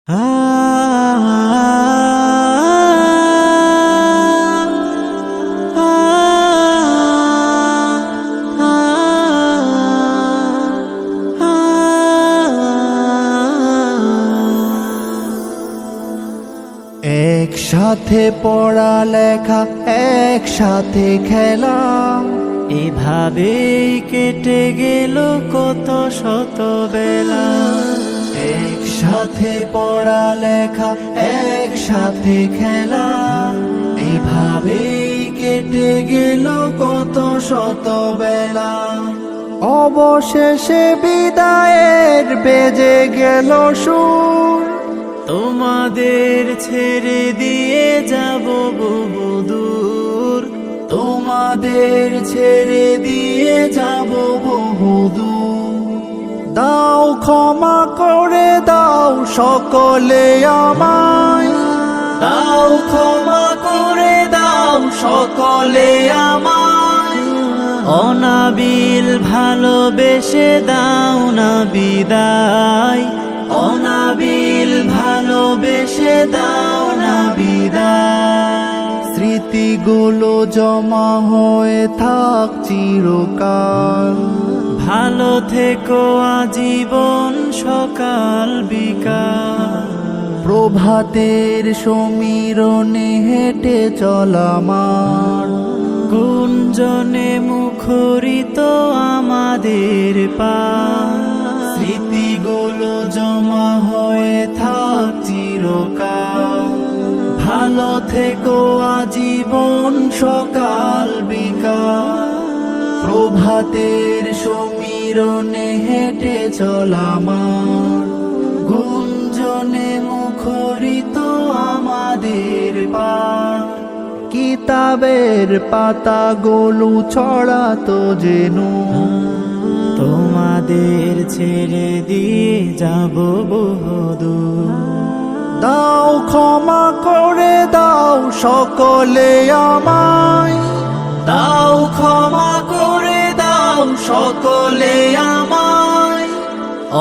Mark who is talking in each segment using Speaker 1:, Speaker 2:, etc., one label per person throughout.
Speaker 1: একসাথে পড়ালেখা, একসাথে খেলা,
Speaker 2: এভাবেই কেটে গেল কত শত বেলা।
Speaker 1: একসাথে পড়ালেখা, একসাথে খেলা, এভাবেই কেটে গেল কত শত বেলা। অবশেষে বিদায়ের বেজে গেল সুর,
Speaker 2: তোমাদের ছেড়ে দিয়ে যাব বহুদূর,
Speaker 1: তোমাদের ছেড়ে দিয়ে যাব বহুদূর। দাও ক্ষমা করে দাও সকলে আমায়, দাও ক্ষমা করে দাও সকলে আমায়।
Speaker 2: অনাবিল ভালোবেসে দাও না বিদায়,
Speaker 1: অনাবিল ভালোবেসে দাও না বিদায়। স্মৃতিগুলো জমা হয়ে থাক চিরকাল,
Speaker 2: ভালো থেকো আজীবন সকাল বিকাল।
Speaker 1: প্রভাতের সমীরণে হেঁটে চলামার,
Speaker 2: গুঞ্জনে মুখরিত আমাদের পার।
Speaker 1: স্মৃতিগুলো জমা হয়ে থাক চিরকাল, ভালো থেকো আজীবন সকাল বিকাল। প্রভাতের সমীরণে হেঁটে চলামার, গুঞ্জনে মুখরিত আমাদের পার। কিতাবের পাতাগুলো ছড়াতো যেন,
Speaker 2: তোমাদের ছেড়ে দিয়ে যাব বহুদূর।
Speaker 1: দাও ক্ষমা করে দাও সকলে আমায়, দাও ক্ষমা করে দাও সকলে আমায়।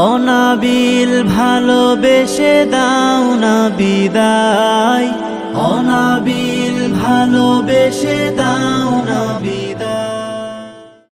Speaker 2: অনাবিল ভালোবেসে দাও না বিদায়,
Speaker 1: অনাবিল ভালোবেসে দাও না বিদায়।